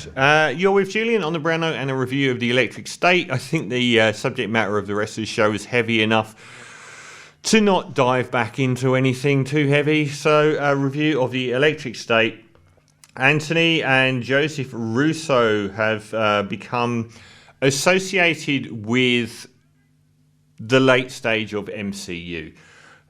You're with Julian on the Brown Note and a review of The Electric State. I think the subject matter of the rest of the show is heavy enough to not dive back into anything too heavy. So, a review of The Electric State. Anthony and Joseph Russo have become associated with the late stage of MCU.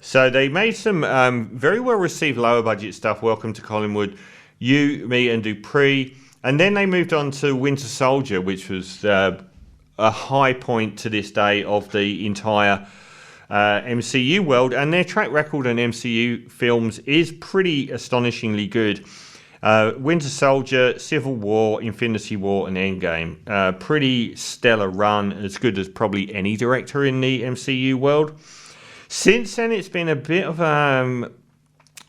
So they made some very well received lower budget stuff. Welcome to Collingwood, You, Me and Dupree. And then they moved on to Winter Soldier, which was a high point to this day of the entire MCU world. And their track record on MCU films is pretty astonishingly good. Winter Soldier, Civil War, Infinity War and Endgame. Pretty stellar run, as good as probably any director in the MCU world. Since then, it's been a bit of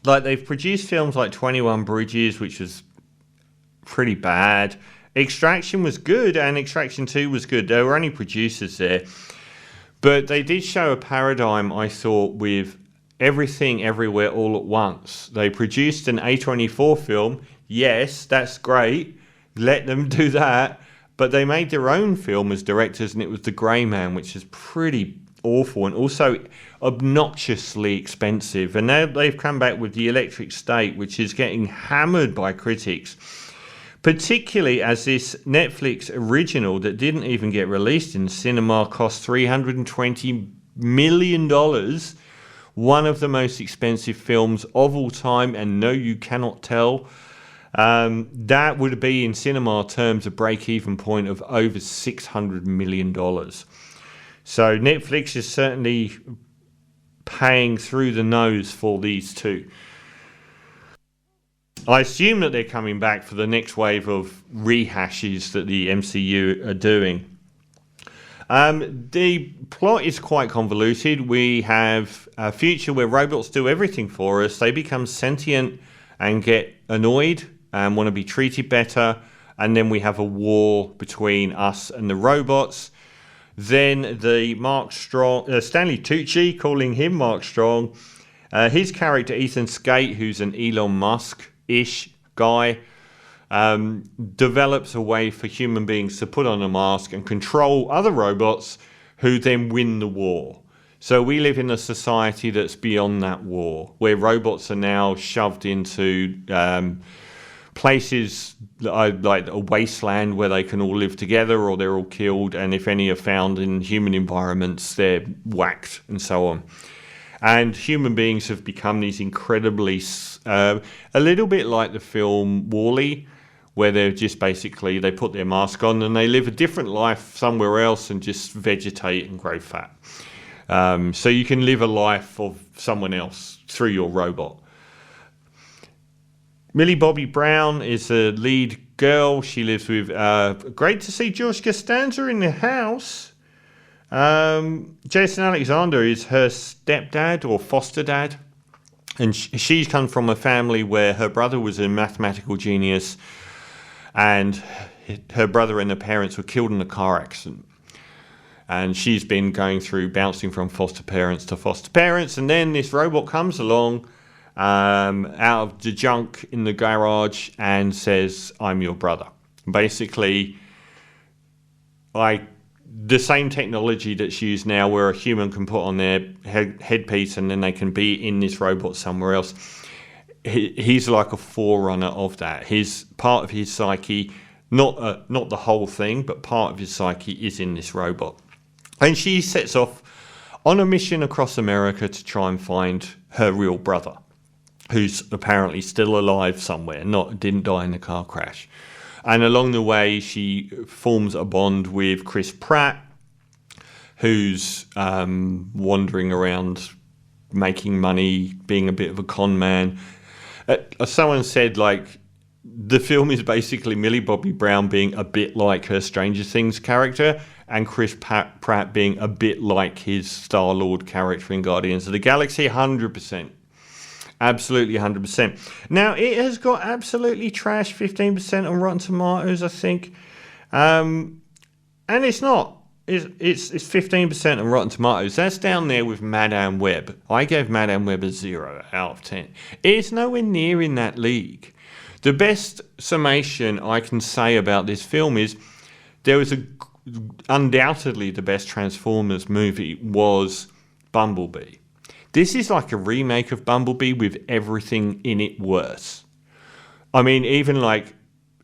like they've produced films like 21 Bridges, which was pretty bad. Extraction was good, and Extraction 2 was good. There were only producers there. But they did show a paradigm, I thought, with Everything Everywhere All at Once. They produced an A24 film. Yes, that's great. Let them do that. But they made their own film as directors, and it was The Grey Man, which is pretty awful and also obnoxiously expensive. And now they've come back with The Electric State, which is getting hammered by critics, particularly as this Netflix original that didn't even get released in cinema cost $320 million. One of the most expensive films of all time, and no, you cannot tell. That would be, in cinema terms, a break-even point of over $600 million. So Netflix is certainly paying through the nose for these two. I assume that they're coming back for the next wave of rehashes that the MCU are doing. The plot is quite convoluted. We have a future where robots do everything for us. They become sentient and get annoyed and want to be treated better. And then we have a war between us and the robots. Then the Mark Strong, Stanley Tucci, calling him Mark Strong. His character Ethan Skate, who's an Elon Musk-ish guy, develops a way for human beings to put on a mask and control other robots who then win the war. So we live in a society that's beyond that war, where robots are now shoved into places like a wasteland where they can all live together, or they're all killed, and if any are found in human environments, they're whacked and so on. And human beings have become these incredibly, a little bit like the film Wall-E, where they're just basically, they put their mask on and they live a different life somewhere else and just vegetate and grow fat. So you can live a life of someone else through your robot. Millie Bobby Brown is a lead girl. She lives with, great to see George Costanza in the house. Jason Alexander is her stepdad or foster dad. And she's come from a family where her brother was a mathematical genius, and her brother and her parents were killed in a car accident. And she's been going through bouncing from foster parents to foster parents. And then this robot comes along out of the junk in the garage and says, I'm your brother. Basically, the same technology that's used now where a human can put on their headpiece and then they can be in this robot somewhere else. He's like a forerunner of that. His part of his psyche, not the whole thing, but part of his psyche is in this robot. And she sets off on a mission across America to try and find her real brother, who's apparently still alive somewhere, didn't die in the car crash. And along the way, she forms a bond with Chris Pratt, who's wandering around making money, being a bit of a con man. Someone said, like, the film is basically Millie Bobby Brown being a bit like her Stranger Things character, and Chris Pratt being a bit like his Star-Lord character in Guardians of the Galaxy, 100%. Absolutely 100%. Now, it has got absolutely trash 15% on Rotten Tomatoes, I think. And it's not. It's 15% on Rotten Tomatoes. That's down there with Madame Web. I gave Madame Web a 0 out of 10. It's nowhere near in that league. The best summation I can say about this film is there was undoubtedly the best Transformers movie was Bumblebee. This is like a remake of Bumblebee with everything in it worse. I mean, even like,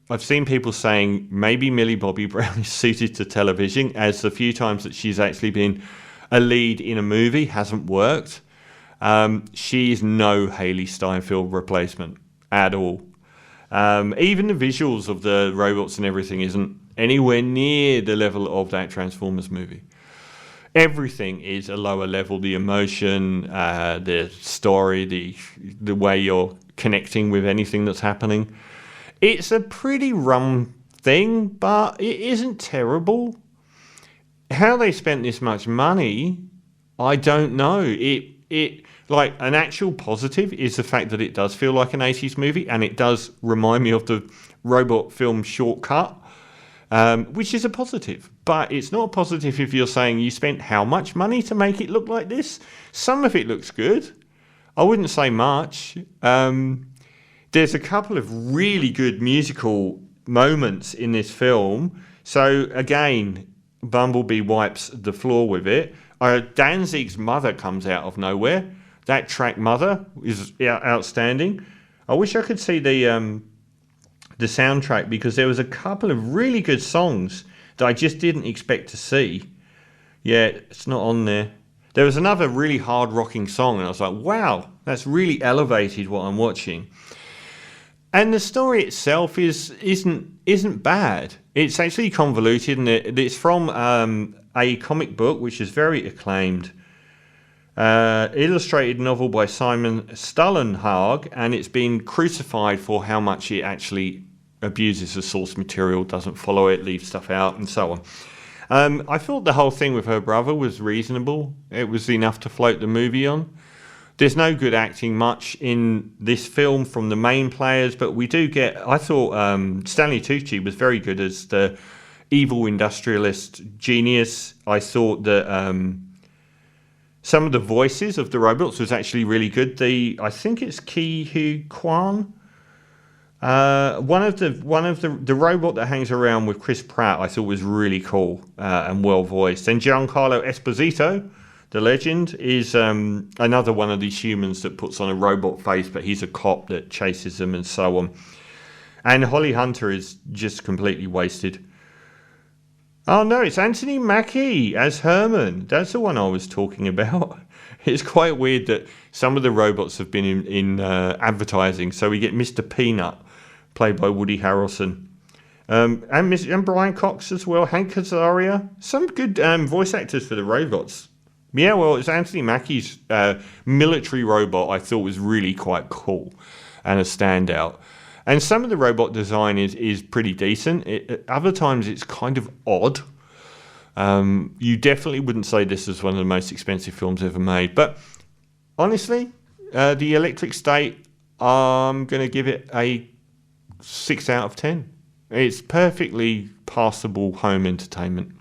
I've seen people saying maybe Millie Bobby Brown is suited to television, as the few times that she's actually been a lead in a movie hasn't worked. She is no Haley Steinfeld replacement at all. Even the visuals of the robots and everything isn't anywhere near the level of that Transformers movie. Everything is a lower level. The emotion, the story, the way you're connecting with anything that's happening. It's a pretty rum thing, but it isn't terrible. How they spent this much money, I don't know. It like, an actual positive is the fact that it does feel like an 80s movie, and it does remind me of the robot film Shortcut, which is a positive. But it's not a positive if you're saying you spent how much money to make it look like this. Some of it looks good. I wouldn't say much. There's a couple of really good musical moments in this film. So again, Bumblebee wipes the floor with it. Danzig's Mother comes out of nowhere. That track Mother is outstanding. I wish I could see the soundtrack, because there was a couple of really good songs that I just didn't expect to see. Yeah, it's not on there. There was another really hard rocking song, and I was like, wow, that's really elevated what I'm watching. And the story itself isn't bad. It's actually convoluted, and it's from a comic book which is very acclaimed. Illustrated novel by Simon Stullenhag, and it's been crucified for how much it actually abuses the source material, doesn't follow it, leaves stuff out, and so on. I thought the whole thing with her brother was reasonable. It was enough to float the movie on. There's no good acting much in this film from the main players, but we do get... I thought Stanley Tucci was very good as the evil industrialist genius. I thought that some of the voices of the robots was actually really good. I think it's Ki Hu Kwan. One of the robot that hangs around with Chris Pratt, I thought was really cool and well voiced. And Giancarlo Esposito, the legend, is another one of these humans that puts on a robot face, but he's a cop that chases them and so on. And Holly Hunter is just completely wasted. Oh no, it's Anthony Mackie as Herman. That's the one I was talking about. It's quite weird that some of the robots have been in advertising. So we get Mr. Peanut, played by Woody Harrelson. And Brian Cox as well, Hank Azaria. Some good voice actors for the robots. Yeah, well, it's Anthony Mackie's military robot I thought was really quite cool and a standout. And some of the robot design is pretty decent. Other times it's kind of odd. You definitely wouldn't say this is one of the most expensive films ever made. But honestly, The Electric State, I'm going to give it a 6 out of 10. It's perfectly passable home entertainment.